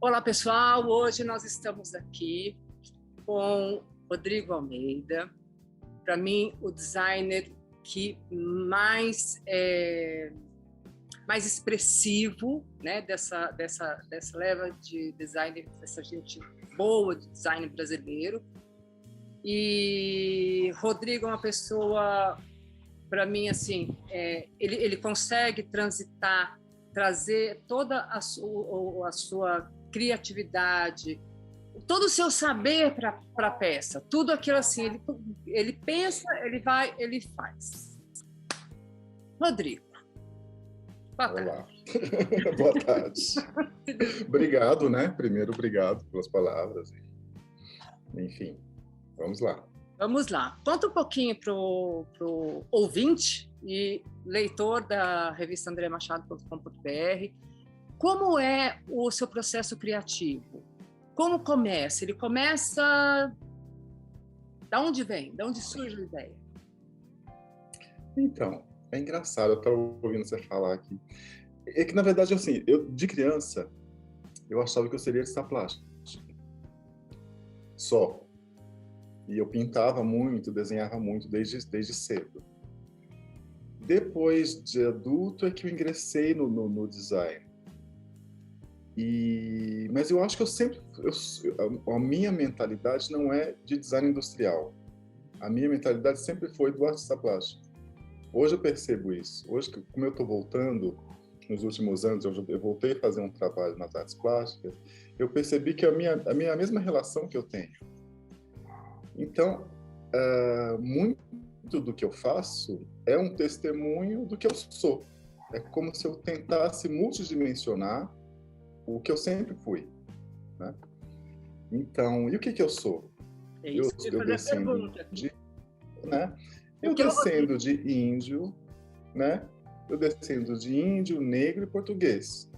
Olá, pessoal. Hoje nós estamos aqui com Rodrigo Almeida. Para mim, o designer que mais expressivo, né, dessa leva de design, dessa gente boa de design brasileiro. E Rodrigo é uma pessoa, para mim, assim, ele consegue transitar, trazer toda a sua criatividade, todo o seu saber para a peça, tudo aquilo assim, ele pensa, ele vai, ele faz. Rodrigo, boa tarde. Olá, boa tarde. Obrigado, né? Primeiro, obrigado pelas palavras. Enfim, vamos lá. Vamos lá. Conta um pouquinho pro ouvinte e leitor da revista andreamachado.com.br, como é o seu processo criativo? Como começa? Ele começa... Da onde vem? Da onde surge a ideia? Então, é engraçado, eu estava ouvindo você falar aqui. É que, na verdade, assim, eu, de criança, eu achava que eu seria artista plástico. Só. E eu pintava muito, desenhava muito desde cedo. Depois de adulto é que eu ingressei no design. Mas eu acho que a minha mentalidade não é de design industrial. A minha mentalidade sempre foi do artista plástico. Hoje eu percebo isso. Hoje, como eu estou voltando, nos últimos anos, eu voltei a fazer um trabalho nas artes plásticas, eu percebi que a mesma relação que eu tenho. Então, muito do que eu faço é um testemunho do que eu sou. É como se eu tentasse multidimensionar o que eu sempre fui, né? Então, e o que eu sou? Eu descendo de, né? Eu descendo de índio, né? Eu descendo de índio, negro e português.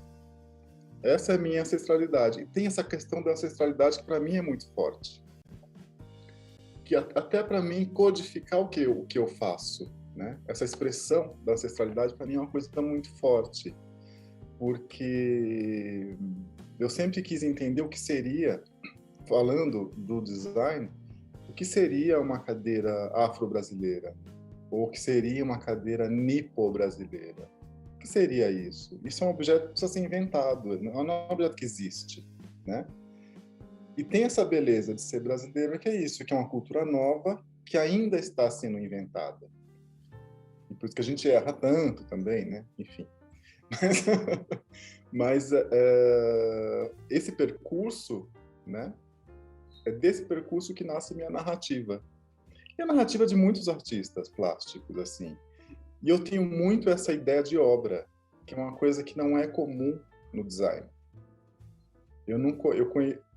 Essa é a minha ancestralidade. E tem essa questão da ancestralidade que para mim é muito forte. Que até para mim codificar o que eu faço, né? Essa expressão da ancestralidade para mim é uma coisa muito forte. Porque eu sempre quis entender o que seria, falando do design, o que seria uma cadeira afro-brasileira, ou o que seria uma cadeira nipo-brasileira. O que seria isso? Isso é um objeto que precisa ser inventado, não é um objeto que existe, né? E tem essa beleza de ser brasileiro, que é isso, que é uma cultura nova que ainda está sendo inventada. E por isso que a gente erra tanto também, né? Enfim. Mas esse percurso, né, é desse percurso que nasce minha narrativa. E a narrativa de muitos artistas plásticos, assim. E eu tenho muito essa ideia de obra, que é uma coisa que não é comum no design. Eu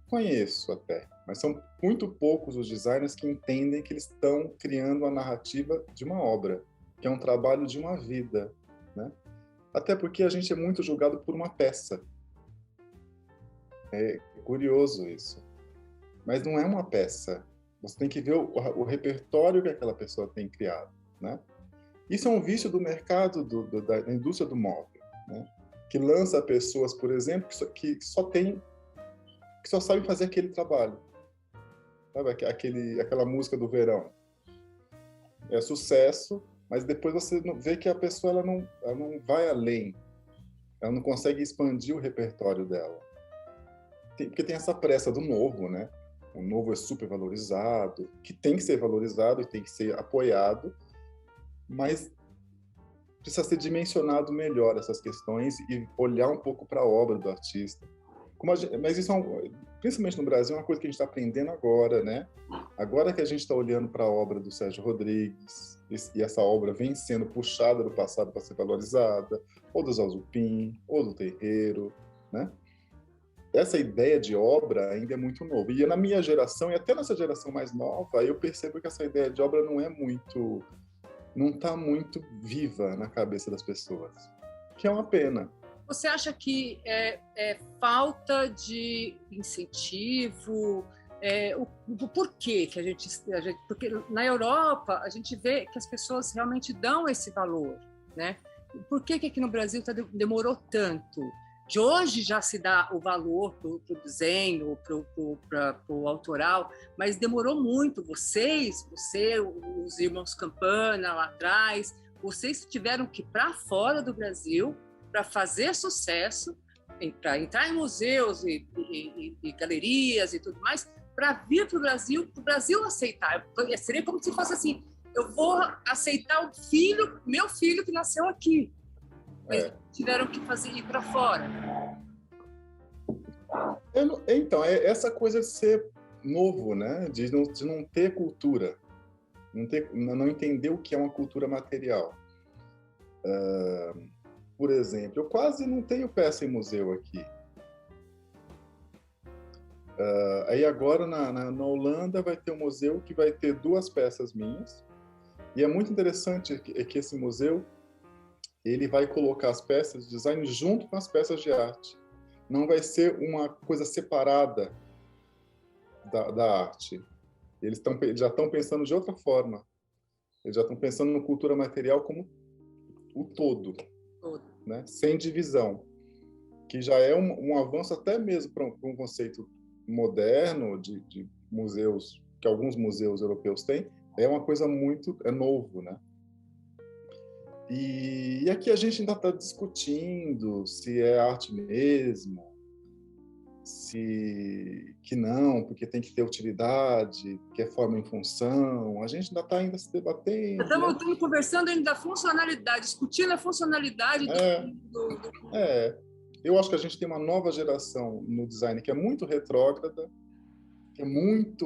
conheço até, mas são muito poucos os designers que entendem que eles estão criando a narrativa de uma obra, que é um trabalho de uma vida, né? Até porque a gente é muito julgado por uma peça. É curioso isso. Mas não é uma peça. Você tem que ver o repertório que aquela pessoa tem criado, né? Isso é um vício do mercado, da indústria do móvel, né? Que lança pessoas, por exemplo, que só sabem fazer aquele trabalho. Sabe? Aquela música do verão. É sucesso, mas depois você vê que a pessoa ela não vai além, ela não consegue expandir o repertório dela. Porque tem essa pressa do novo, né? O novo é super valorizado, que tem que ser valorizado e tem que ser apoiado, mas precisa ser dimensionado melhor essas questões e olhar um pouco para a obra do artista. Mas isso principalmente no Brasil, é uma coisa que a gente está aprendendo agora, né? Agora que a gente está olhando para a obra do Sérgio Rodrigues, e essa obra vem sendo puxada do passado para ser valorizada, ou do Zé Zupin, ou do Terreiro, né? Essa ideia de obra ainda é muito nova. E na minha geração, e até nessa geração mais nova, eu percebo que essa ideia de obra não está muito viva na cabeça das pessoas, que é uma pena. Você acha que é falta de incentivo? O porquê que a gente... Porque na Europa a gente vê que as pessoas realmente dão esse valor, né? Por que aqui no Brasil demorou tanto? de hoje já se dá o valor para o desenho, para o autoral, mas demorou muito. Você, os irmãos Campana lá atrás, vocês tiveram que ir para fora do Brasil para fazer sucesso, para entrar em museus e galerias e tudo mais, para vir para o Brasil aceitar. Seria como se fosse assim, eu vou aceitar meu filho que nasceu aqui. Mas tiveram que ir para fora. Então, é essa coisa de ser novo, né? De não ter cultura, não entender o que é uma cultura material. Por exemplo, eu quase não tenho peça em museu aqui. Aí agora na Holanda vai ter um museu que vai ter 2 peças minhas, e é muito interessante que esse museu ele vai colocar as peças de design junto com as peças de arte. Não vai ser uma coisa separada da arte. Eles já estão pensando de outra forma. Eles já estão pensando na cultura material como o todo, né? Sem divisão, que já é um avanço até mesmo para um conceito moderno de museus, que alguns museus europeus têm. É uma coisa é novo, né? E aqui a gente ainda está discutindo se é arte mesmo, que não, porque tem que ter utilidade, que é forma em função. A gente ainda se debatendo. Estamos conversando ainda da funcionalidade, discutindo a funcionalidade Eu acho que a gente tem uma nova geração no design que é muito retrógrada, é muito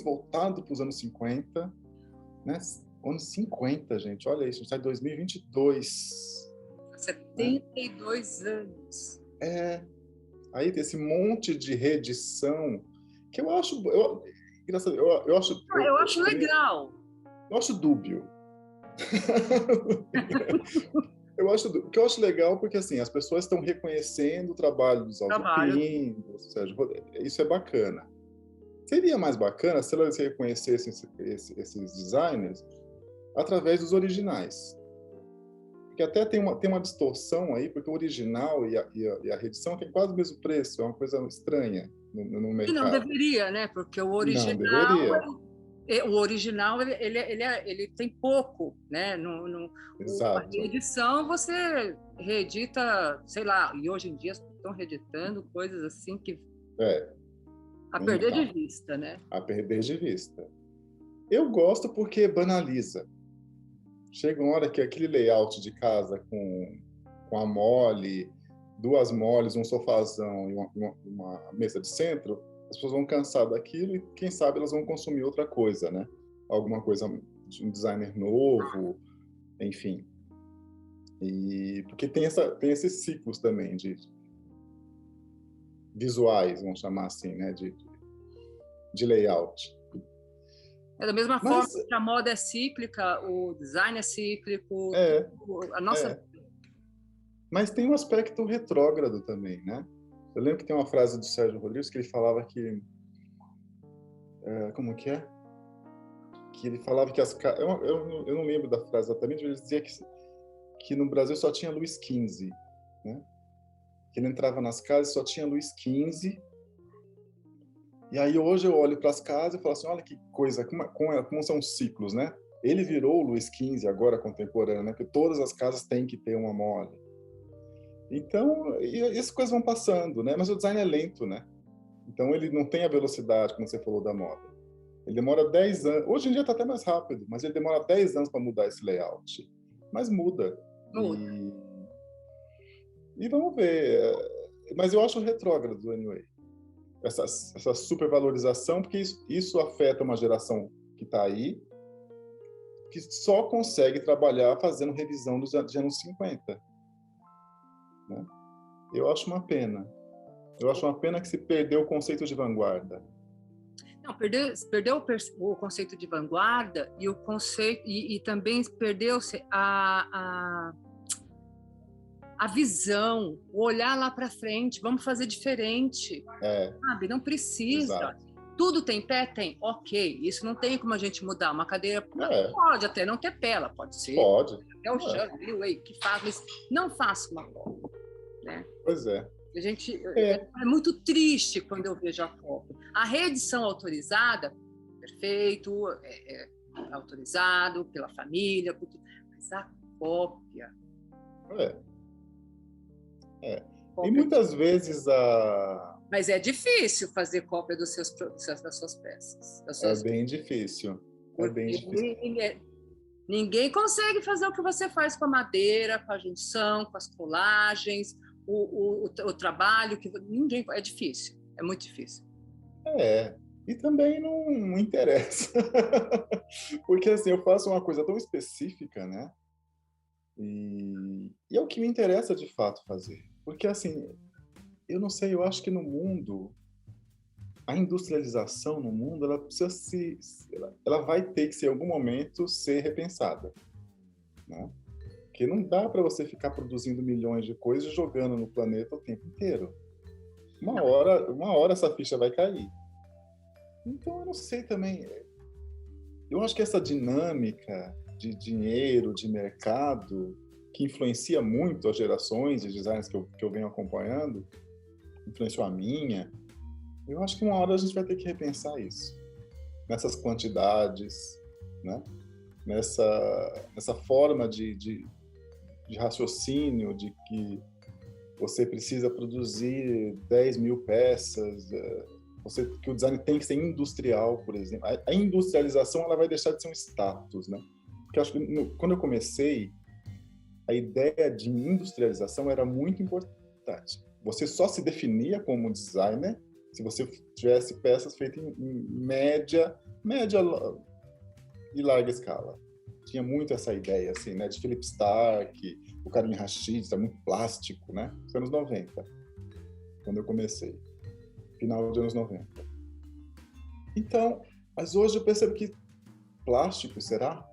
voltado para os anos 50, né? Anos 50, gente, olha isso, a gente está em 2022. 72 anos. Aí tem esse monte de reedição que eu acho legal. Eu acho dúbio. O que eu acho legal porque assim as pessoas estão reconhecendo o trabalho dos Aldo, ou seja, isso é bacana. Seria mais bacana se elas reconhecessem esses designers através dos originais. Porque até tem uma distorção aí, porque o original e a reedição tem quase o mesmo preço, é uma coisa estranha no mercado. E não deveria, né? Porque o original... Não deveria. O original, ele tem pouco, né? Exato. A reedição, você reedita, sei lá, e hoje em dia estão reeditando coisas assim que... A perder de vista, né? A perder de vista. Eu gosto porque banaliza. Chega uma hora que aquele layout de casa com a mole, 2 moles, um sofazão e uma mesa de centro, as pessoas vão cansar daquilo e, quem sabe, elas vão consumir outra coisa, né? Alguma coisa de um designer novo, enfim. Porque tem esses ciclos também de visuais, vamos chamar assim, né? De layout. É da mesma forma que a moda é cíclica, o design é cíclico, a nossa... Mas tem um aspecto retrógrado também, né? Eu lembro que tem uma frase do Sérgio Rodrigues que ele falava que... como que é? Que ele falava que eu não lembro da frase exatamente, mas ele dizia que no Brasil só tinha luz 15, né? Que ele entrava nas casas e só tinha luz 15. E aí hoje eu olho para as casas e falo assim, olha que coisa, como são os ciclos, né? Ele virou o Luiz XV agora contemporâneo, né? Porque todas as casas têm que ter uma mole. Então, e essas coisas vão passando, né? Mas o design é lento, né? Então ele não tem a velocidade, como você falou, da moda. Ele demora 10 anos, hoje em dia está até mais rápido, mas ele demora 10 anos para mudar esse layout. Mas muda. E vamos ver. Mas eu acho retrógrado, anyway. Essa supervalorização, porque isso afeta uma geração que está aí, que só consegue trabalhar fazendo revisão dos anos 50. Né? Eu acho uma pena. Eu acho uma pena que se perdeu o conceito de vanguarda. Não, perdeu o conceito de vanguarda e o conceito e também perdeu-se a visão, o olhar lá para frente, vamos fazer diferente, sabe? Não precisa. Exato. Tudo tem pé? Tem. Ok, isso não tem como a gente mudar. Uma cadeira pode até não ter pé, ela pode ser. Pode. É o chão, que faz, mas não faça uma coisa. né? Pois é. A gente, é muito triste quando eu vejo a cópia. A reedição autorizada, perfeito, é autorizado pela família, mas a cópia... E muitas vezes Mas é difícil fazer cópia das suas peças. É bem difícil. É bem difícil. Ninguém consegue fazer o que você faz com a madeira, com a junção, com as colagens, o trabalho que ninguém... É difícil, é muito difícil. E também não interessa. Porque assim, eu faço uma coisa tão específica, né? E é o que me interessa de fato fazer. Porque assim, eu não sei, eu acho que no mundo, a industrialização no mundo, ela precisa ela vai ter que, em algum momento, ser repensada, né? Porque não dá para você ficar produzindo milhões de coisas e jogando no planeta o tempo inteiro. Uma hora essa ficha vai cair. Então, eu não sei também. Eu acho que essa dinâmica de dinheiro, de mercado, que influencia muito as gerações de designers que eu venho acompanhando, influenciou a minha. Eu acho que uma hora a gente vai ter que repensar isso. Nessas quantidades, né? Nessa forma de raciocínio de que você precisa produzir 10 mil peças, que o design tem que ser industrial, por exemplo. A industrialização ela vai deixar de ser um status, né? Porque eu acho que quando eu comecei, a ideia de industrialização era muito importante. Você só se definia como designer se você tivesse peças feitas em média e larga escala. Tinha muito essa ideia, assim, né? De Philip Stark, o Karim Rashid, é muito plástico, né? Nos anos 90, quando eu comecei. Final dos anos 90. Então, mas hoje eu percebo que plástico, será?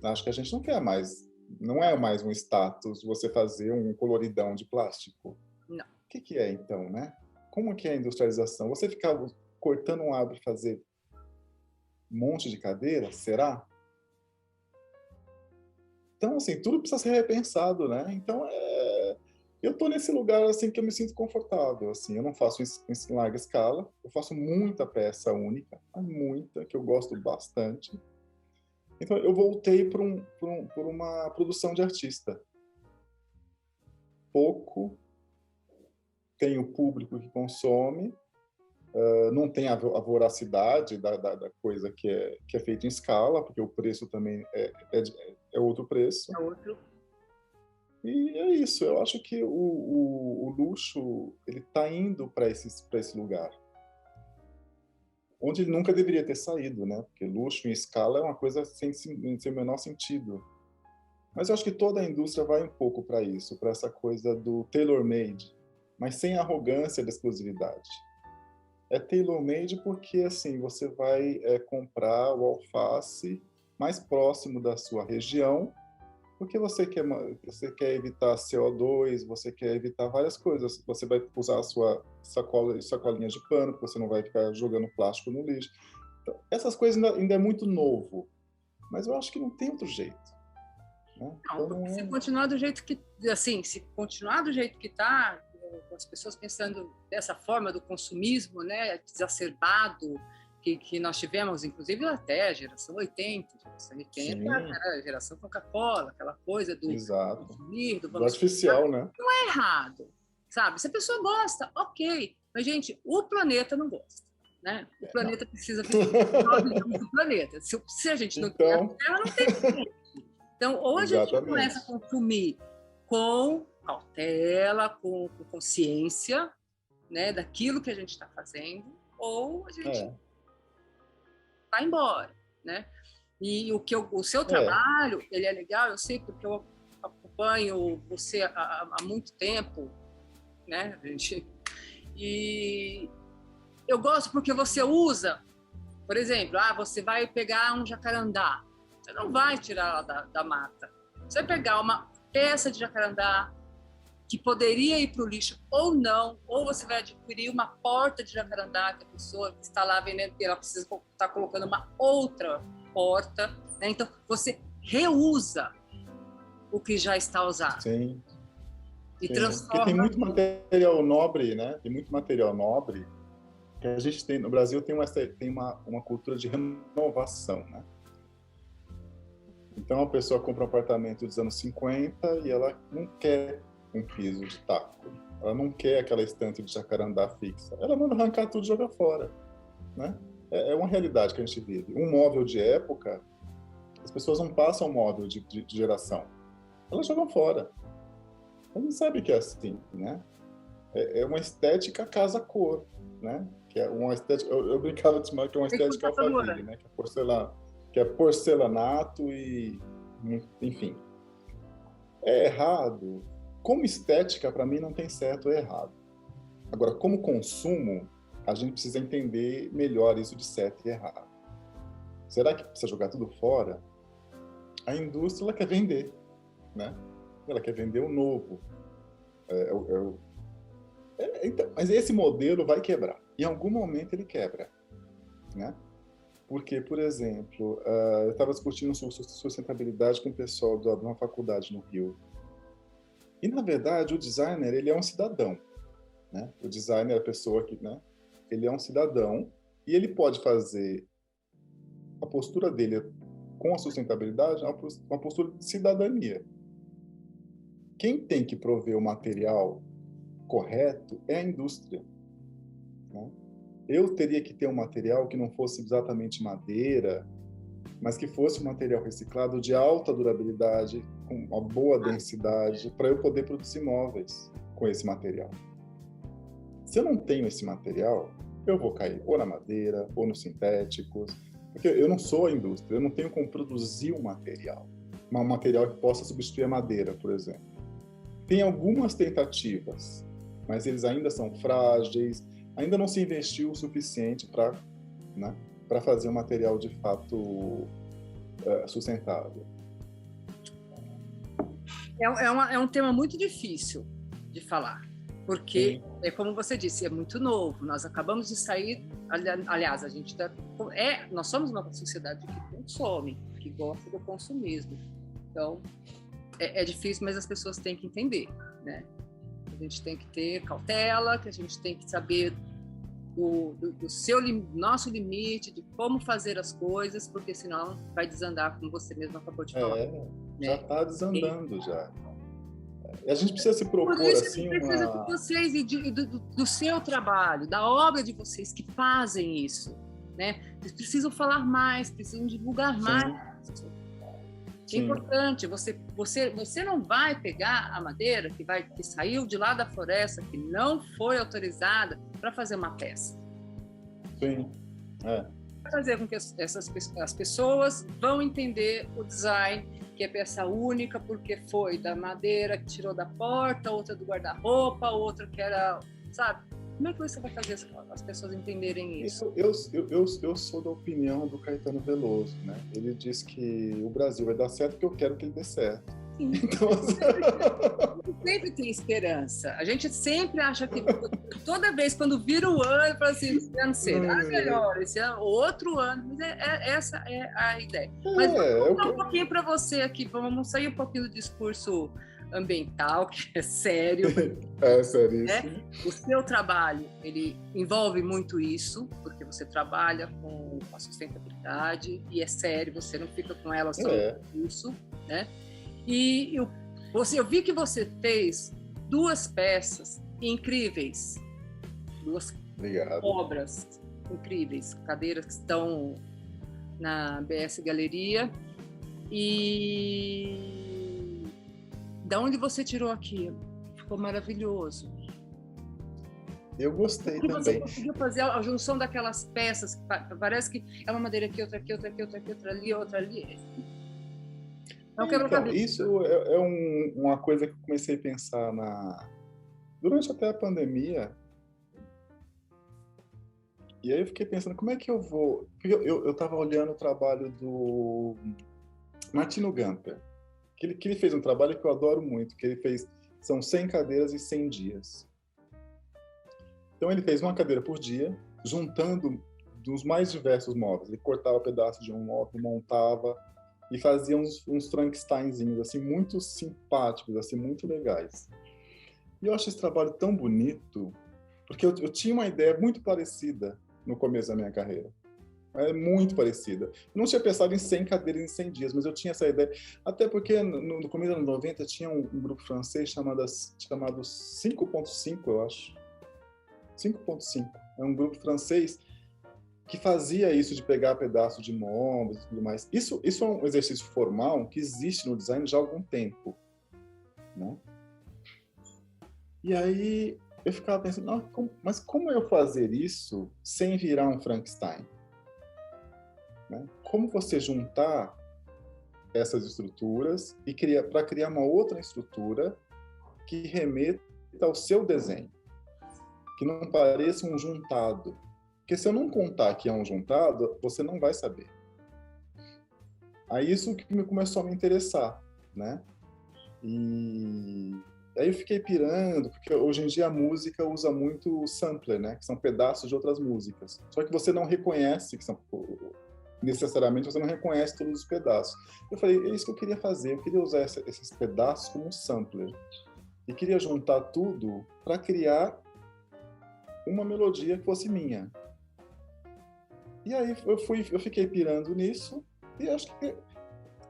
Acho que a gente não é mais um status você fazer um coloridão de plástico. Não. O que é, então, né? Como que é a industrialização? Você ficar cortando um árvore e fazer um monte de cadeira, será? Então, assim, tudo precisa ser repensado, né? Então, eu estou nesse lugar, assim, que eu me sinto confortável, assim. Eu não faço isso em larga escala, eu faço muita peça única, muita, que eu gosto bastante. Então, eu voltei por uma produção de artista. Pouco, tem o público que consome, não tem a voracidade da coisa que é feita em escala, porque o preço também é outro preço. É outro. E é isso, eu acho que o luxo ele está indo para esse lugar. Onde ele nunca deveria ter saído, né? Porque luxo em escala é uma coisa sem o menor sentido. Mas eu acho que toda a indústria vai um pouco para isso, para essa coisa do tailor-made, mas sem arrogância da exclusividade. É tailor-made porque, assim, você vai comprar o alface mais próximo da sua região, porque você quer evitar CO2, você quer evitar várias coisas. Você vai usar a sua sacolinha de pano, porque você não vai ficar jogando plástico no lixo. Então, essas coisas ainda é muito novo, mas eu acho que não tem outro jeito. Né? Não, porque se continuar do jeito que, assim, está, com as pessoas pensando dessa forma do consumismo, né, exacerbado, que nós tivemos, inclusive até a geração 80, era a geração Coca-Cola, aquela coisa do consumir, do artificial, né? Não é errado, sabe? Se a pessoa gosta, ok. Mas, gente, o planeta não gosta, né? O planeta precisa viver do planeta. Se a gente não tem a Terra, não tem planeta. Então, hoje a gente começa a consumir com cautela, com consciência, né, daquilo que a gente está fazendo, ou a gente vai embora, né? E o seu trabalho, ele é legal, eu sei, porque eu acompanho você há muito tempo, né, gente? E eu gosto porque você usa, por exemplo, você vai pegar um jacarandá, você não vai tirar ela da mata, você vai pegar uma peça de jacarandá que poderia ir para o lixo ou não, ou você vai adquirir uma porta de jacarandá que a pessoa que está lá vendendo, ela precisa estar colocando uma outra porta, né? Então você reusa o que já está usado. Sim. E Sim, transforma. porque tem muito material nobre, né? Tem muito material nobre que a gente tem no Brasil, tem uma cultura de renovação, né? Então a pessoa compra um apartamento dos anos 50 e ela não quer um piso de taco, ela não quer aquela estante de jacarandá fixa, ela manda arrancar tudo e joga fora, né? É uma realidade que a gente vive. Um móvel de época, as pessoas não passam móvel de geração, elas jogam fora. A gente sabe que é assim, né? É uma estética casa-cor, né? Que é uma estética, eu brincava de chamar que é uma estética Alphaville, né? Que é porcelanato e, enfim. É errado. Como estética, para mim, não tem certo ou errado. Agora, como consumo, a gente precisa entender melhor isso de certo e errado. Será que precisa jogar tudo fora? A indústria, ela quer vender, né? Ela quer vender o novo. Então, mas esse modelo vai quebrar. Em algum momento ele quebra, né? Porque, por exemplo, eu estava discutindo sustentabilidade com o pessoal de uma faculdade no Rio. E, na verdade, o designer, ele é um cidadão, né? O designer é a pessoa que, né? Ele é um cidadão e ele pode fazer a postura dele com a sustentabilidade uma postura de cidadania. Quem tem que prover o material correto é a indústria, né? Eu teria que ter um material que não fosse exatamente madeira, mas que fosse um material reciclado de alta durabilidade, com uma boa densidade, para eu poder produzir móveis com esse material. Se eu não tenho esse material, eu vou cair ou na madeira, ou nos sintéticos, porque eu não sou a indústria, eu não tenho como produzir um material que possa substituir a madeira, por exemplo. Tem algumas tentativas, mas eles ainda são frágeis, ainda não se investiu o suficiente para, né, para fazer um material de fato sustentável. É um tema muito difícil de falar, porque, como você disse, é muito novo. Nós acabamos de sair, aliás, nós somos uma sociedade que consome, que gosta do consumismo. Então, é difícil, mas as pessoas têm que entender, né? A gente tem que ter cautela, que a gente tem que saber do nosso limite, de como fazer as coisas, porque senão vai desandar, como você mesmo acabou de falar. Já está desandando, já. E a gente precisa se propor assim precisa de vocês e do seu trabalho, da obra de vocês que fazem isso, né? Vocês precisam falar mais, precisam divulgar mais. É importante, você não vai pegar a madeira que saiu de lá da floresta, que não foi autorizada, para fazer uma peça. Sim. Fazer com que as pessoas vão entender o design, que é peça única, porque foi da madeira que tirou da porta, outra do guarda-roupa, outra que era, sabe? Como é que você vai fazer as pessoas entenderem isso? Eu sou da opinião do Caetano Veloso, né? Ele diz que o Brasil vai dar certo porque eu quero que ele dê certo. Sim. Então, sempre tem esperança. A gente sempre acha que toda vez quando vira o ano, fala assim, esse ano será melhor, esse ano, outro ano. Mas essa é a ideia. Mas vamos contar um pouquinho para você aqui, vamos sair um pouquinho do discurso ambiental, que é sério. É seríssimo. Né? O seu trabalho, ele envolve muito isso, porque você trabalha com a sustentabilidade e é sério, você não fica com ela só isso, né? E eu vi que você fez 2 peças incríveis, 2 obras incríveis, cadeiras que estão na BS Galeria. E da onde você tirou aquilo? Ficou maravilhoso. Eu gostei também. Você conseguiu fazer a junção daquelas peças, que parece que é uma madeira aqui, outra aqui, outra aqui, outra aqui, outra ali. Então, isso é uma coisa que eu comecei a pensar durante até a pandemia. E aí eu fiquei pensando, como é que eu vou... Eu estava olhando o trabalho do Martino Gamper, que ele fez um trabalho que eu adoro muito, que ele fez, são 100 cadeiras em 100 dias. Então ele fez uma cadeira por dia, juntando dos mais diversos móveis. Ele cortava pedaços de um móvel, montava e fazia uns Frankensteinzinhos, assim, muito simpáticos, assim, muito legais. E eu acho esse trabalho tão bonito, porque eu tinha uma ideia muito parecida no começo da minha carreira. É muito parecida. Eu não tinha pensado em 100 cadeiras em 100 dias, mas eu tinha essa ideia. Até porque no começo dos anos 90 tinha um grupo francês chamado 5.5, eu acho. 5.5. É um grupo francês que fazia isso de pegar pedaços de móveis e tudo mais. Isso é um exercício formal que existe no design já há algum tempo, né? E aí eu ficava pensando, mas como eu fazer isso sem virar um Frankenstein? Né? Como você juntar essas estruturas e para criar uma outra estrutura que remeta ao seu desenho, que não pareça um juntado. Porque se eu não contar que é um juntado, você não vai saber. Aí isso que começou a me interessar, né? E aí eu fiquei pirando, porque hoje em dia a música usa muito o sampler, né? Que são pedaços de outras músicas. Só que você não reconhece que são... necessariamente você não reconhece todos os pedaços. Eu falei, é isso que eu queria fazer. Eu queria usar esses pedaços como um sampler. E queria juntar tudo para criar uma melodia que fosse minha. E aí eu fiquei pirando nisso e acho que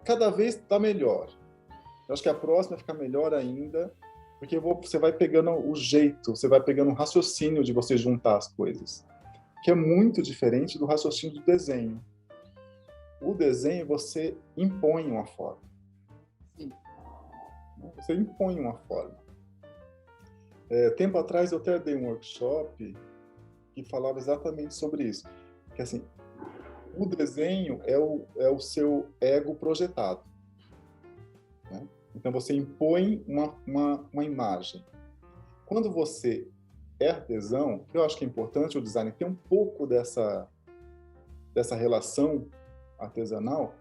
cada vez está melhor. Eu acho que a próxima vai ficar melhor ainda, porque você vai pegando o jeito, você vai pegando o raciocínio de você juntar as coisas, que é muito diferente do raciocínio do desenho. O desenho, você impõe uma forma. Sim. Você impõe uma forma. Tempo atrás, eu até dei um workshop que falava exatamente sobre isso. Que assim, o desenho é o seu ego projetado. Né? Então, você impõe uma imagem. Quando você é artesão, eu acho que é importante o design ter um pouco dessa relação artesanal,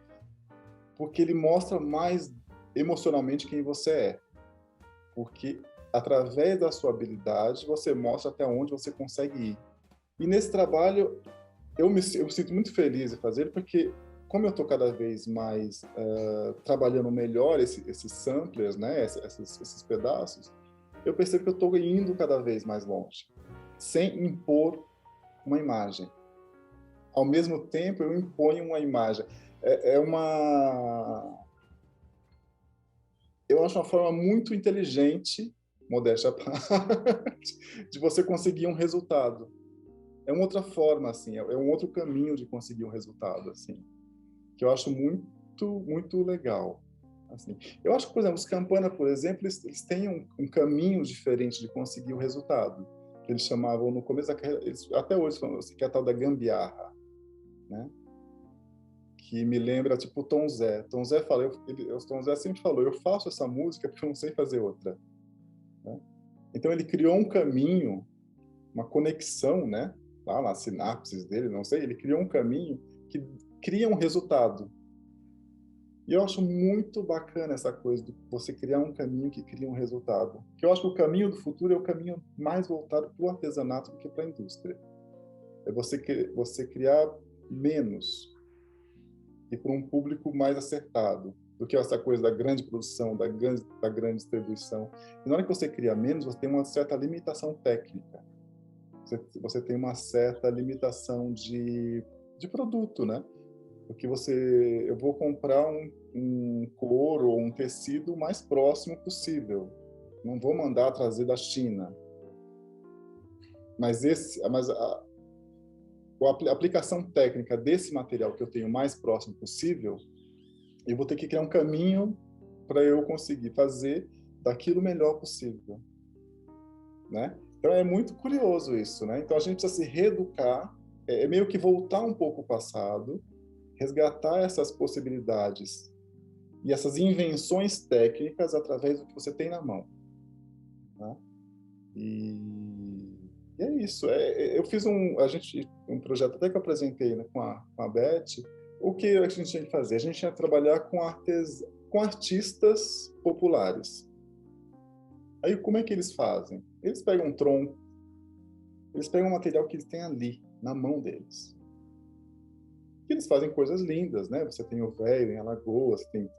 porque ele mostra mais emocionalmente quem você é. Porque através da sua habilidade, você mostra até onde você consegue ir. E nesse trabalho, eu me sinto muito feliz em fazer, porque como eu estou cada vez mais trabalhando melhor esses samplers, né, esses pedaços, eu percebo que eu estou indo cada vez mais longe, sem impor uma imagem. Ao mesmo tempo, eu imponho uma imagem. Eu acho uma forma muito inteligente, modéstia à parte, de você conseguir um resultado. É uma outra forma, assim, é um outro caminho de conseguir um resultado, assim, que eu acho muito, muito legal. Assim. Eu acho que, por exemplo, os Campana, por exemplo, eles têm um caminho diferente de conseguir o resultado, que eles chamavam no começo da carreira, até hoje falam assim, que é a tal da gambiarra, né? Que me lembra, tipo, o Tom Zé. Tom Zé fala, o Tom Zé sempre falou, eu faço essa música porque eu não sei fazer outra. Né? Então ele criou um caminho, uma conexão, né? Lá nas sinapses dele, não sei, ele criou um caminho que cria um resultado. E eu acho muito bacana essa coisa de você criar um caminho que cria um resultado. Que eu acho que o caminho do futuro é o caminho mais voltado para o artesanato do que para a indústria. É você criar menos e para um público mais acertado do que essa coisa da grande produção, da grande distribuição. E na hora que você cria menos, você tem uma certa limitação técnica. Você tem uma certa limitação de produto, né? Porque eu vou comprar um couro ou um tecido o mais próximo possível. Não vou mandar trazer da China. Mas a aplicação técnica desse material que eu tenho o mais próximo possível, eu vou ter que criar um caminho para eu conseguir fazer daquilo o melhor possível, né? Então é muito curioso isso, né? Então a gente precisa se reeducar, meio que voltar um pouco ao passado, resgatar essas possibilidades e essas invenções técnicas através do que você tem na mão, né? E é isso. Eu fiz um projeto até que eu apresentei, né, com a Beth. O que a gente tinha que fazer? A gente tinha que trabalhar com artistas populares. Aí como é que eles fazem? Eles pegam um tronco, eles pegam um material que eles têm ali, na mão deles. E eles fazem coisas lindas, né? Você tem o véio em Alagoas, tem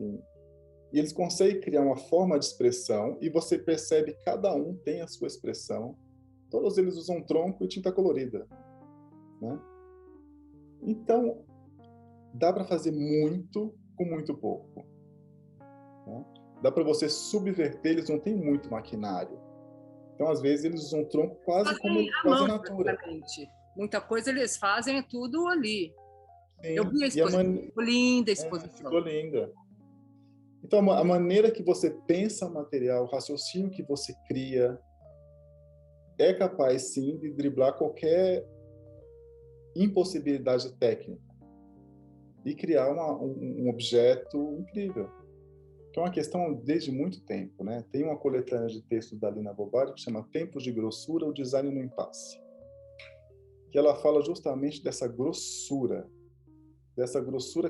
E eles conseguem criar uma forma de expressão e você percebe que cada um tem a sua expressão. Todos eles usam tronco e tinta colorida, né? Então, dá para fazer muito com muito pouco, né? Dá para você subverter, eles não têm muito maquinário. Então, às vezes, eles usam tronco quase como Fazem eles à fazem mão, na natura. praticamente. Muita coisa eles fazem, é tudo ali. Eu Sim, vi a e exposição, ficou linda a ficou exposição. linda. Então, a maneira que você pensa o material, o raciocínio que você cria, é capaz, sim, de driblar qualquer impossibilidade técnica e criar um objeto incrível. Que é uma questão desde muito tempo, né? Tem uma coletânea de textos da Lina Bobari que chama Tempos de Grossura, o Design no Impasse, que ela fala justamente dessa grossura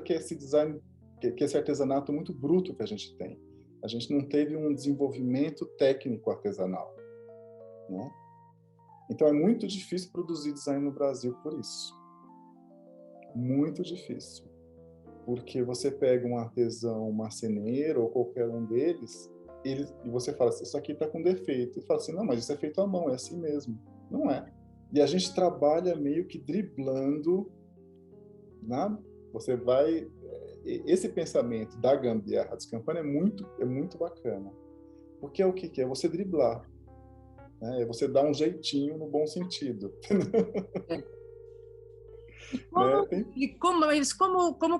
que é esse design, que é esse artesanato muito bruto que a gente tem. A gente não teve um desenvolvimento técnico artesanal, né? Então é muito difícil produzir design no Brasil por isso. Muito difícil. Porque você pega um artesão marceneiro ou qualquer um deles, e você fala assim, isso aqui está com defeito. E fala assim, não, mas isso é feito à mão, é assim mesmo. Não é. E a gente trabalha meio que driblando, né? Você vai... Esse pensamento da gambiarra de Campana é muito bacana. Porque é o que é? Você driblar. Né? É você dar um jeitinho no bom sentido. É. Né?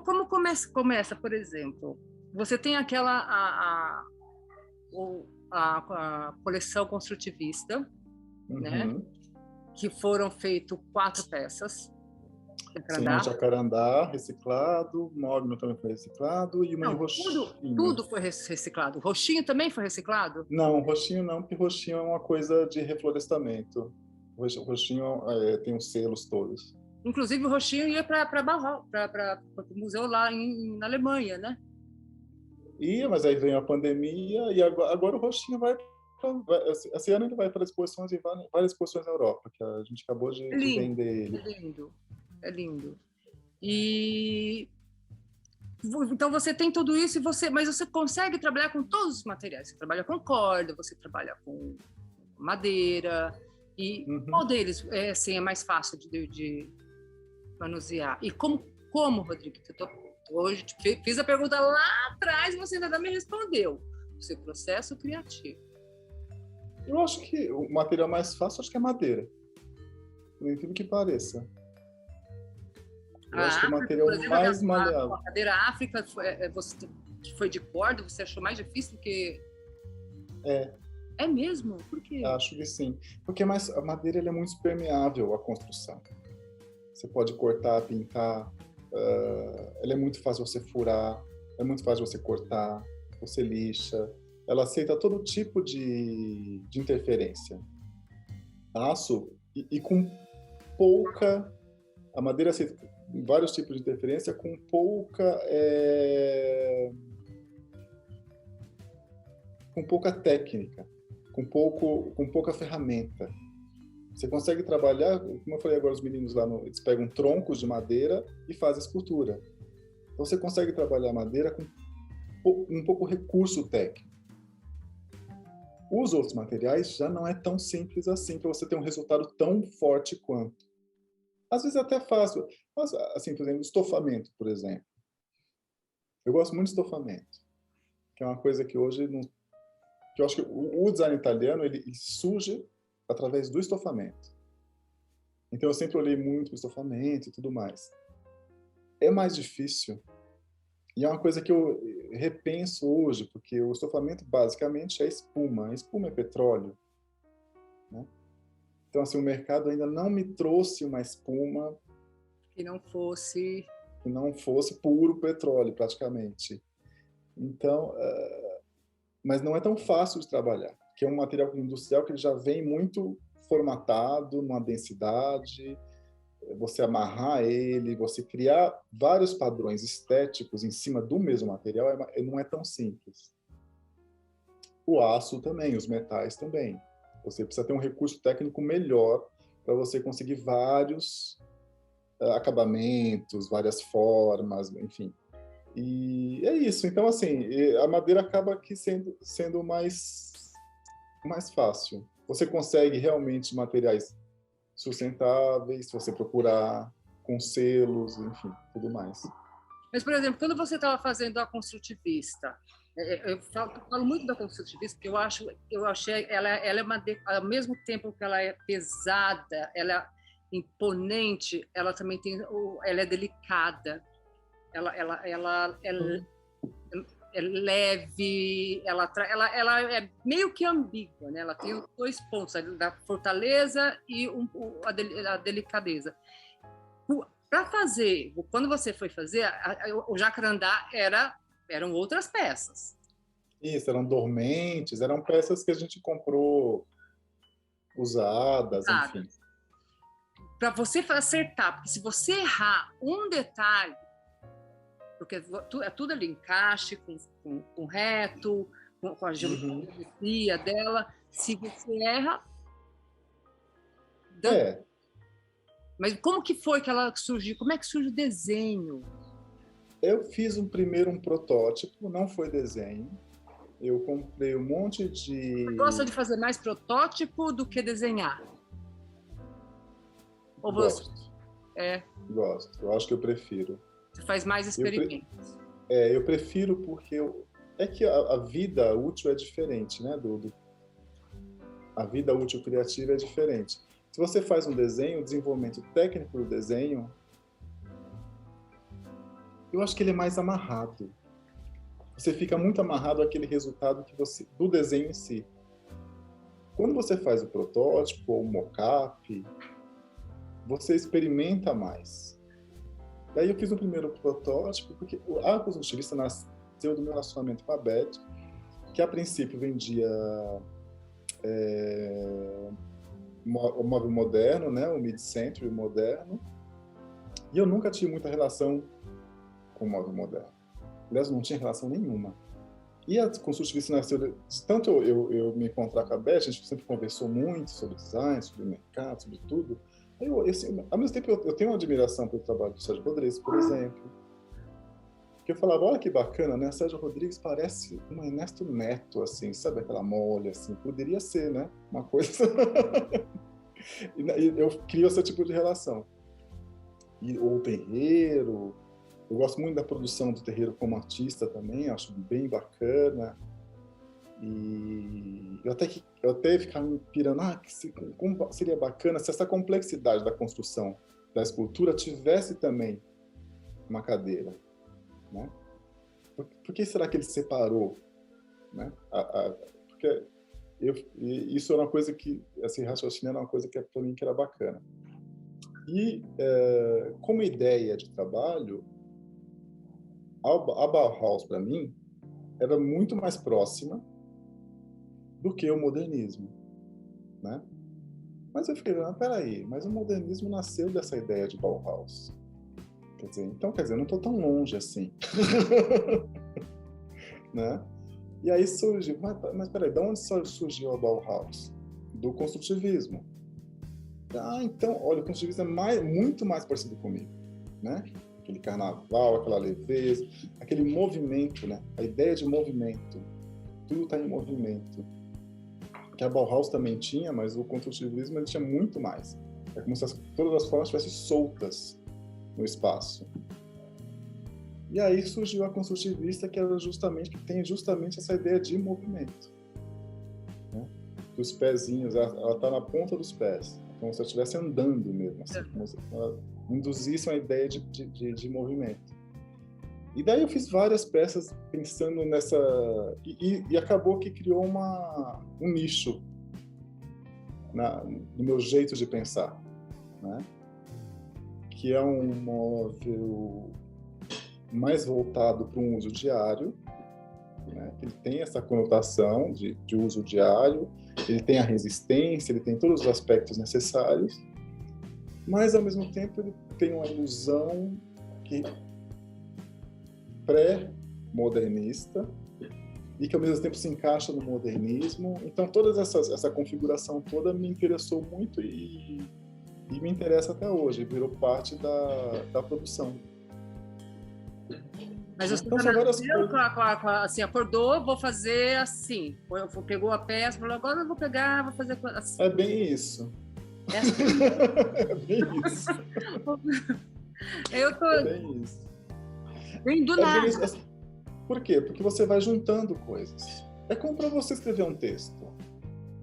Como começa, por exemplo? Você tem aquela a coleção construtivista, né? Uhum. Que foram feitas 4 peças. Sim, o jacarandá reciclado, o mogno também foi reciclado e uma em Não, roxinho. tudo foi reciclado. O roxinho também foi reciclado? Não, roxinho não, porque roxinho é uma coisa de reflorestamento. O roxinho tem os selos todos. Inclusive, o roxinho ia para o museu lá na Alemanha, né? Mas aí veio a pandemia e agora o roxinho esse ano ele vai para exposições em várias exposições na Europa, que a gente acabou de vender ele. É lindo, é lindo. E então você tem tudo isso mas você consegue trabalhar com todos os materiais. Você trabalha com corda, você trabalha com madeira. E qual deles é mais fácil de manusear? E como Rodrigo? Hoje fiz a pergunta lá atrás e você ainda não me respondeu. O seu processo criativo. Eu acho que o material mais fácil acho que é madeira. Por incrível que pareça. Eu acho que o material mais maleável. A cadeira África que foi de corda, você achou mais difícil do que... É mesmo? Por quê? Acho que sim. Porque a madeira ela é muito permeável à construção. Você pode cortar, pintar, ela é muito fácil você furar, é muito fácil você cortar, você lixa. Ela aceita todo tipo de interferência. Aço, e com pouca... A madeira aceita vários tipos de interferência com pouca técnica, com pouca ferramenta. Você consegue trabalhar, como eu falei agora, os meninos lá, eles pegam troncos de madeira e fazem escultura. Então você consegue trabalhar a madeira com um pouco recurso técnico. Os outros materiais já não é tão simples assim para você ter um resultado tão forte quanto. Às vezes é até fácil. Mas, assim, por exemplo, estofamento, por exemplo. Eu gosto muito de estofamento, que é uma coisa que hoje não... que eu acho que o design italiano ele surge através do estofamento. Então eu sempre olhei muito para o estofamento e tudo mais. É mais difícil. E é uma coisa que eu repenso hoje, porque o estofamento basicamente é espuma. A espuma é petróleo, né? Então, assim, o mercado ainda não me trouxe uma espuma que não fosse puro petróleo, praticamente. Então, mas não é tão fácil de trabalhar, porque é um material industrial que ele já vem muito formatado, numa densidade, você amarrar ele, você criar vários padrões estéticos em cima do mesmo material, não é tão simples. O aço também, os metais também. Você precisa ter um recurso técnico melhor para você conseguir vários acabamentos, várias formas, enfim. E é isso. Então, assim, a madeira acaba aqui sendo mais fácil. Você consegue realmente materiais sustentáveis, se você procurar com selos, enfim, tudo mais. Mas, por exemplo, quando você estava fazendo a construtivista, eu falo muito da construtivista porque eu achei ela é ao mesmo tempo que ela é pesada, ela é imponente, ela também ela é delicada, ela é leve, ela é meio que ambígua, né? Ela tem dois pontos, da fortaleza e a delicadeza. Para fazer, quando você foi fazer, o jacarandá eram outras peças. Isso, eram dormentes, eram peças que a gente comprou usadas, enfim. Para você acertar, porque se você errar um detalhe, porque tudo ali encaixe com reto, com a geometria dela, se você erra... Mas como que foi que ela surgiu? Como é que surge o desenho? Eu fiz primeiro um protótipo, não foi desenho. Eu comprei um monte de... Você gosta de fazer mais protótipo do que desenhar? Ou Gosto. Você... Gosto. Eu acho que eu prefiro. Você faz mais experimentos. Eu prefiro porque... É que a vida útil é diferente, né? A vida útil criativa é diferente. Se você faz um desenho, o desenvolvimento técnico do desenho, eu acho que ele é mais amarrado. Você fica muito amarrado àquele resultado do desenho em si. Quando você faz o protótipo ou o mock-up, você experimenta mais. Daí eu fiz o primeiro protótipo, porque a construtivista nasceu do meu relacionamento com a Beth, que a princípio vendia o móvel moderno, né, o mid-century moderno, e eu nunca tive muita relação com o móvel moderno. Aliás, não tinha relação nenhuma. E a construtivista nasceu de tanto eu me encontrar com a Beth, a gente sempre conversou muito sobre design, sobre mercado, sobre tudo. Ao mesmo tempo, eu tenho uma admiração pelo trabalho do Sérgio Rodrigues, por exemplo. Que eu falava, olha que bacana, né? Sérgio Rodrigues parece um Ernesto Neto, assim, sabe aquela mole, assim? Poderia ser, né? Uma coisa... e eu crio esse tipo de relação. Ou o Terreiro... Eu gosto muito da produção do Terreiro como artista também, acho bem bacana. E eu até ficava me pirando, como seria bacana se essa complexidade da construção da escultura tivesse também uma cadeira, né? Por que será que ele separou, né? Porque isso era uma coisa que, esse raciocínio era uma coisa que para mim que era bacana. E como ideia de trabalho, a Bauhaus, para mim, era muito mais próxima do que o modernismo, né? Mas eu fiquei, peraí, mas o modernismo nasceu dessa ideia de Bauhaus. Quer dizer, não estou tão longe assim. Né? E aí surgiu, mas peraí, de onde surgiu a Bauhaus? Do construtivismo. Então, olha, o construtivismo é muito mais parecido comigo, né? Aquele carnaval, aquela leveza, aquele movimento, né? A ideia de movimento. Tudo está em movimento. Que a Bauhaus também tinha, mas o construtivismo ele tinha muito mais. É como se todas as formas estivessem soltas no espaço. E aí surgiu a construtivista, que tem justamente essa ideia de movimento, né? Dos pezinhos, ela está na ponta dos pés, como se ela estivesse andando mesmo, assim, como se ela induzisse uma ideia de movimento. E daí eu fiz várias peças pensando nessa... E acabou que criou um nicho no meu jeito de pensar, né? Que é um móvel mais voltado para um uso diário, né? Ele tem essa conotação de uso diário, ele tem a resistência, ele tem todos os aspectos necessários, mas ao mesmo tempo ele tem uma ilusão pré-modernista e que ao mesmo tempo se encaixa no modernismo. Então toda essa configuração toda me interessou muito e me interessa até hoje, virou parte da produção. Mas você Então, são várias coisas. assim, acordou, vou fazer assim. Pegou a peça, falou, agora eu vou pegar, vou fazer assim. É bem isso. É assim. É bem isso. Eu tô É bem isso. bem do É nada. bem isso. Por quê? Porque você vai juntando coisas. É como para você escrever um texto.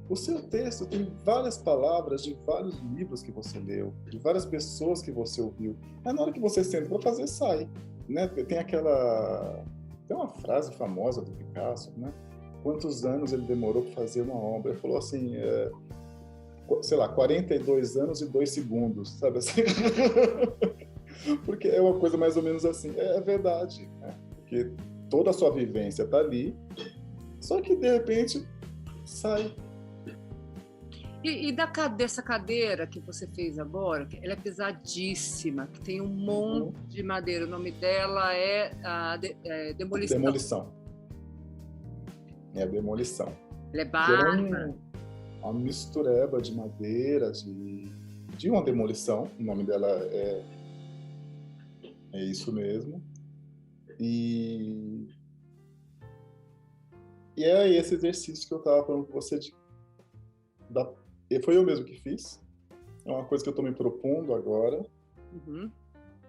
O seu texto tem várias palavras de vários livros que você leu, de várias pessoas que você ouviu. Aí na hora que você senta para fazer, sai. Né? Tem uma frase famosa do Picasso, né? Quantos anos ele demorou para fazer uma obra? Ele falou assim, sei lá, 42 anos e 2 segundos, sabe assim? Porque é uma coisa mais ou menos assim. É verdade, né? Porque toda a sua vivência está ali, só que de repente sai. E dessa cadeira que você fez agora, ela é pesadíssima, que tem um monte de madeira. O nome dela é Demolição. Demolição. É a Demolição. Ela é bárbara. Uma mistureba de madeira, de uma demolição. O nome dela é isso mesmo. E é esse exercício que eu estava falando com você foi eu mesmo que fiz. É uma coisa que eu estou me propondo agora. Uhum.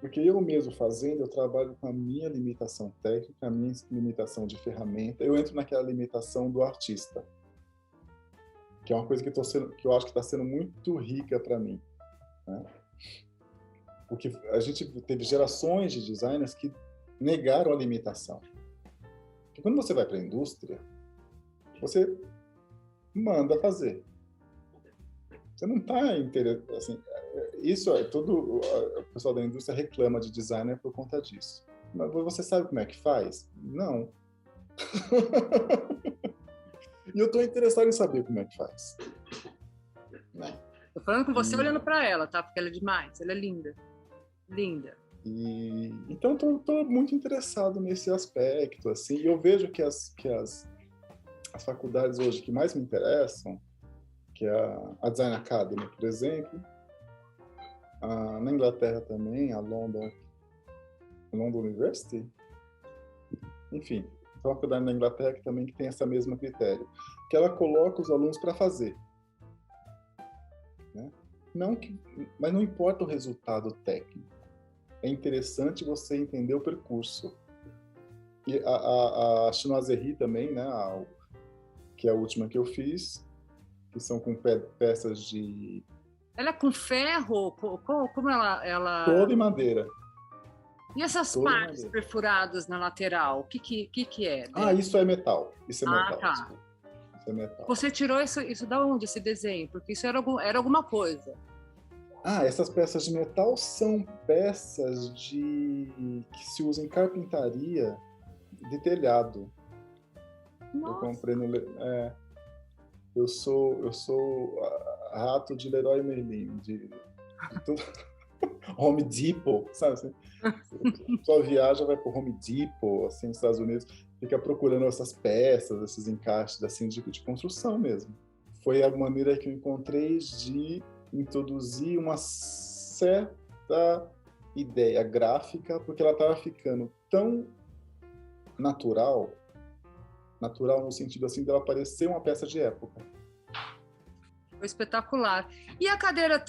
Porque eu mesmo fazendo, eu trabalho com a minha limitação técnica, a minha limitação de ferramenta. Eu entro naquela limitação do artista, que é uma coisa que eu acho que está sendo muito rica para mim, né? Porque a gente teve gerações de designers que negaram a limitação. Porque quando você vai para a indústria, você manda fazer. Você não está interessado, assim, isso é tudo, o pessoal da indústria reclama de designer por conta disso. Mas você sabe como é que faz? Não. E eu estou interessado em saber como é que faz. Né? Tô falando com você olhando para ela, tá? Porque ela é demais, ela é linda. Linda. Então, estou muito interessado nesse aspecto, assim, e eu vejo que as faculdades hoje que mais me interessam, que é a Design Academy, por exemplo, na Inglaterra também, a London University, enfim, a faculdade na Inglaterra que também tem essa mesma critério, que ela coloca os alunos para fazer. Né? Mas não importa o resultado técnico, é interessante você entender o percurso. E a Chinoiserie também, né, que é a última que eu fiz, que são com peças de... Ela é com ferro? Como ela... Toda em madeira. E essas partes perfuradas na lateral, o que é? Isso é metal. Isso é metal. Tá. Isso é metal. Você tirou isso da onde, esse desenho? Porque isso era alguma coisa. Essas peças de metal são peças que se usam em carpintaria de telhado. Nossa. Eu comprei eu sou rato de Leroy Merlin, de tudo. Home Depot, sabe assim? Só viaja, vai pro Home Depot, assim, nos Estados Unidos, fica procurando essas peças, esses encaixes, assim, de construção mesmo. Foi a maneira que eu encontrei de introduzir uma certa ideia gráfica, porque ela estava ficando tão natural no sentido assim dela parecer uma peça de época. Foi espetacular. E a cadeira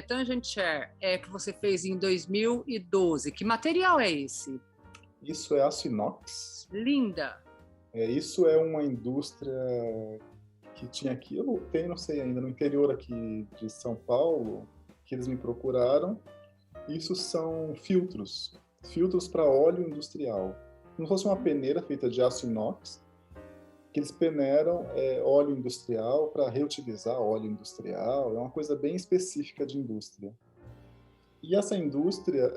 Tangent Chair que você fez em 2012, que material é esse? Isso é aço inox. Linda! Isso é uma indústria que tinha aqui, eu não sei ainda, no interior aqui de São Paulo, que eles me procuraram. Isso são filtros para óleo industrial. Como se fosse uma peneira feita de aço inox, que eles peneiram óleo industrial para reutilizar óleo industrial. É uma coisa bem específica de indústria. E essa indústria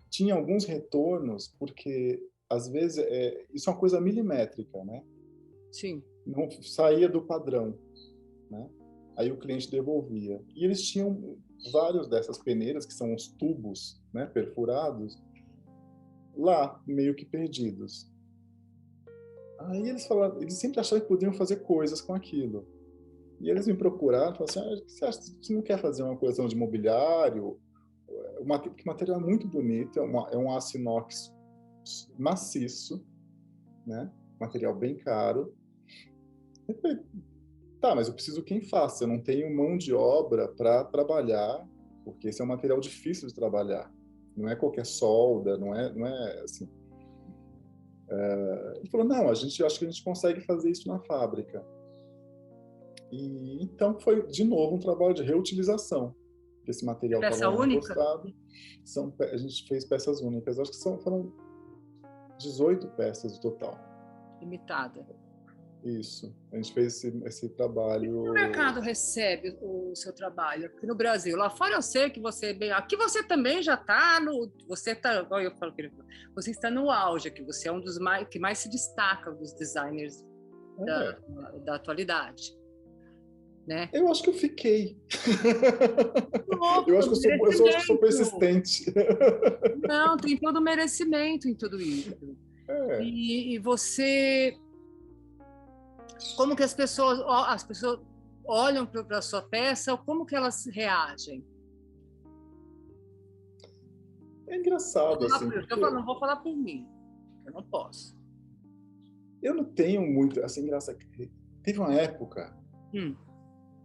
tinha alguns retornos, porque, às vezes, isso é uma coisa milimétrica, né? Sim. Não saía do padrão, né? Aí o cliente devolvia. E eles tinham vários dessas peneiras, que são os tubos, né, perfurados, lá, meio que perdidos. Aí eles sempre acharam que podiam fazer coisas com aquilo. E eles me procuraram e falaram assim, você não quer fazer uma coleção de mobiliário? O material é muito bonito, é um aço inox maciço, né? Material bem caro. Eu falei, tá, mas eu preciso quem faça. Eu não tenho mão de obra para trabalhar, porque esse é um material difícil de trabalhar. Não é qualquer solda, não é assim. Ele falou, não, acho que a gente consegue fazer isso na fábrica. E então foi, de novo, um trabalho de reutilização. Esse material Peça estava única? encostado. A gente fez peças únicas. Acho que foram 18 peças no total. Limitada. Isso. A gente fez esse trabalho... O mercado recebe o seu trabalho aqui no Brasil. Lá fora eu sei que você... Aqui você também já está no... Você está no auge aqui. Você é um dos que mais se destaca dos dessers da atualidade. Né? Eu acho que eu fiquei. Eu acho que sou persistente. Não, tem todo o merecimento em tudo isso. E você... Como que as pessoas olham para a sua peça, como que elas reagem? É engraçado, assim. Não vou falar por mim. Eu não posso. Eu não tenho muito... Assim, engraçado. Teve uma época...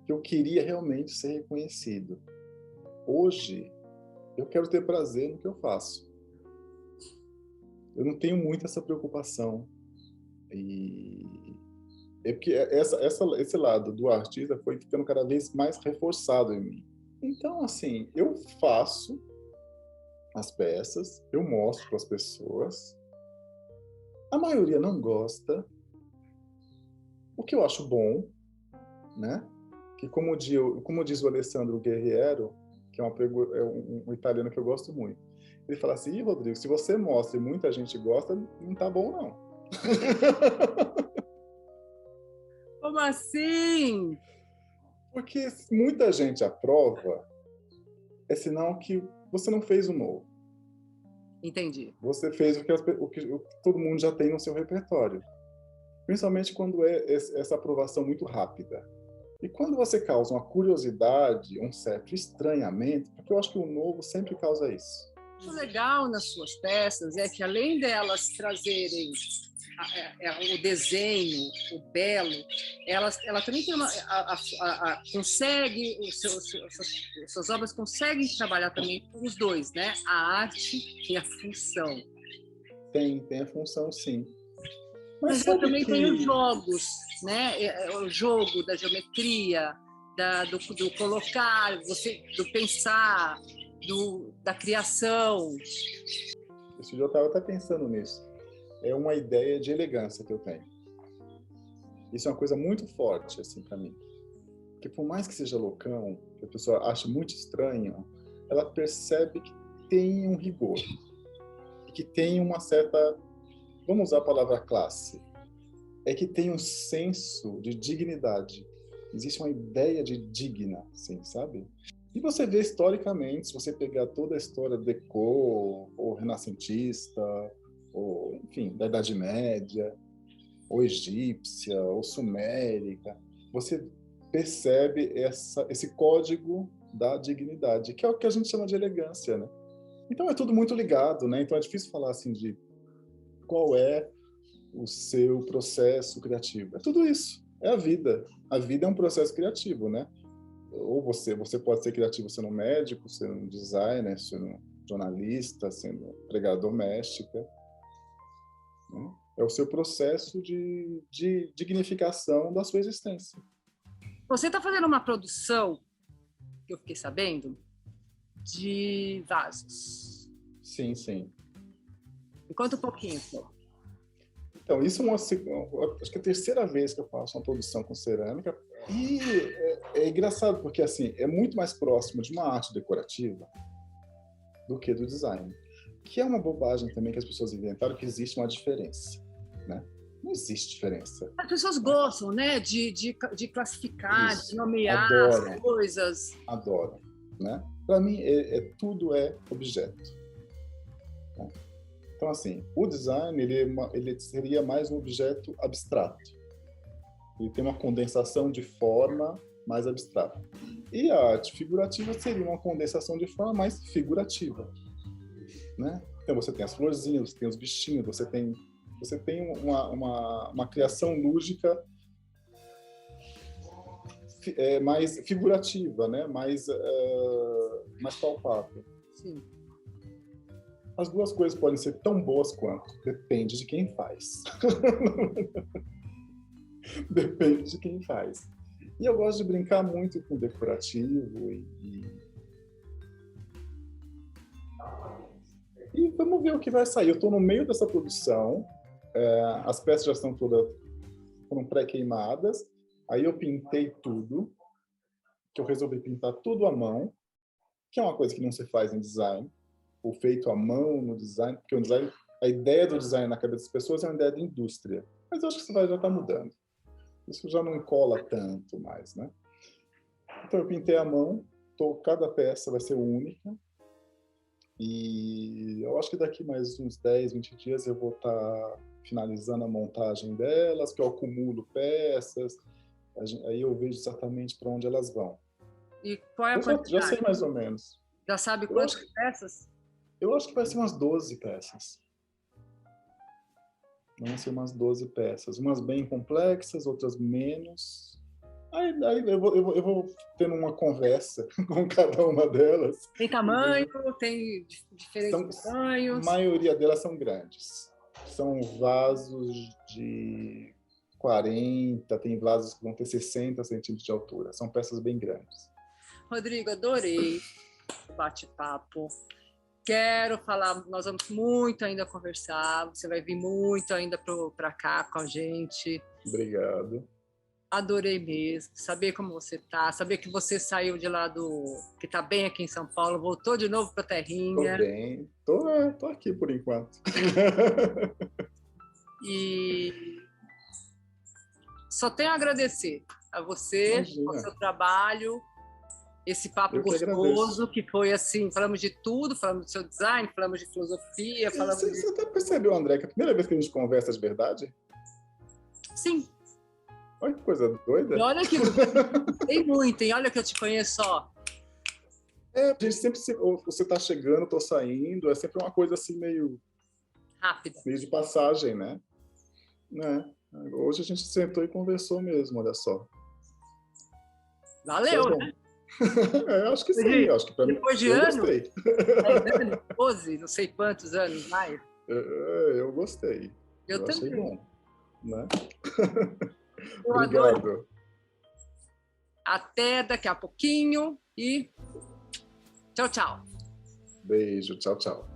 que eu queria realmente ser reconhecido. Hoje, eu quero ter prazer no que eu faço. Eu não tenho muito essa preocupação. E é porque esse lado do artista foi ficando cada vez mais reforçado em mim. Então, assim, eu faço as peças, eu mostro para as pessoas. A maioria não gosta. O que eu acho bom, né? Que como diz o Alessandro Guerriero, que é um italiano que eu gosto muito, ele fala assim, Rodrigo, se você mostra e muita gente gosta, não tá bom, não. Como assim? Porque muita gente aprova, é sinal que você não fez o novo. Entendi. Você fez o que todo mundo já tem no seu repertório. Principalmente quando é essa aprovação muito rápida. E quando você causa uma curiosidade, um certo estranhamento, porque eu acho que o novo sempre causa isso. O legal nas suas peças é que, além delas trazerem o desenho, o belo, ela também tem consegue, suas obras conseguem trabalhar também os dois, né? A arte e a função. Tem a função, sim. Mas eu também tenho jogos, né? O jogo da geometria, do colocar, do pensar, da criação. Esse dia eu estava até pensando nisso. É uma ideia de elegância que eu tenho. Isso é uma coisa muito forte, assim, para mim. Porque por mais que seja loucão, que a pessoa ache muito estranho, ela percebe que tem um rigor. E que tem uma certa... Vamos usar a palavra classe. É que tem um senso de dignidade. Existe uma ideia de digna, assim, sabe? E você vê historicamente, se você pegar toda a história Déco, ou renascentista, ou, enfim, da Idade Média, ou egípcia, ou sumérica, você percebe esse código da dignidade, que é o que a gente chama de elegância, né? Então é tudo muito ligado, né? Então é difícil falar assim de qual é o seu processo criativo. É tudo isso, é a vida. A vida é um processo criativo, né? Ou você pode ser criativo sendo médico, sendo designer, sendo jornalista, sendo empregada doméstica. Né? É o seu processo de dignificação da sua existência. Você está fazendo uma produção, que eu fiquei sabendo, de vasos. Sim, sim. Me conta um pouquinho, pô. Então, isso é acho que é a terceira vez que eu faço uma produção com cerâmica. E é engraçado, porque assim, é muito mais próximo de uma arte decorativa do que do design. Que é uma bobagem também que as pessoas inventaram, que existe uma diferença, né? Não existe diferença. As pessoas gostam, né, de classificar, Isso. de nomear Adoram. as coisas. Adoram, né? Para mim, tudo é objeto. Né? Então, assim, o design ele seria mais um objeto abstrato. Ele tem uma condensação de forma mais abstrata. E a arte figurativa seria uma condensação de forma mais figurativa. Né? Então você tem as florzinhas, você tem os bichinhos, você tem uma criação lúdica mais figurativa, né? Mais palpável. Sim. As duas coisas podem ser tão boas quanto. Depende de quem faz. Depende de quem faz. E eu gosto de brincar muito com decorativo e vamos ver o que vai sair. Eu estou no meio dessa produção, as peças já estão foram pré-queimadas, aí eu pintei tudo, que eu resolvi pintar tudo à mão, que é uma coisa que não se faz em design, ou feito à mão no design, porque o design, a ideia do design na cabeça das pessoas é uma ideia de indústria, mas eu acho que isso já está mudando. Isso já não cola tanto mais, né? Então eu pintei à mão, cada peça vai ser única, e eu acho que daqui mais uns 10, 20 dias eu vou estar finalizando a montagem delas, que eu acumulo peças, aí eu vejo exatamente para onde elas vão. E qual é a quantidade? Já sei mais ou menos. Já sabe quantas peças? Eu acho que vai ser umas 12 peças. Vão ser umas 12 peças. Umas bem complexas, outras menos. Aí eu vou tendo uma conversa com cada uma delas. Tem tamanho, tem diferentes tamanhos? A maioria delas são grandes. São vasos de 40, tem vasos que vão ter 60 centímetros de altura. São peças bem grandes. Rodrigo, adorei o bate-papo. Quero falar, nós vamos muito ainda conversar, você vai vir muito ainda para cá com a gente. Obrigado. Adorei mesmo, saber como você tá, saber que você saiu de lá que tá bem aqui em São Paulo, voltou de novo para a terrinha. Tô bem, tô aqui por enquanto. E só tenho a agradecer a você, ao seu trabalho, esse papo gostoso que foi assim, falamos de tudo, falamos do seu design, falamos de filosofia, falamos Você até percebeu, André, que é a primeira vez que a gente conversa de verdade? Sim. Olha que coisa doida. E olha que tem muito, hein? Olha que eu te conheço, ó. A gente sempre, você tá chegando, tô saindo, é sempre uma coisa assim meio... rápida. Meio de passagem, né? Hoje a gente sentou e conversou mesmo, olha só. Valeu, né? Acho que sim, acho que pra mim depois de eu anos, gostei. 10 anos, 12, não sei quantos anos mais. Eu gostei. Eu também. Achei bom, né? Obrigado. Adoro. Até daqui a pouquinho e tchau, tchau. Beijo, tchau, tchau.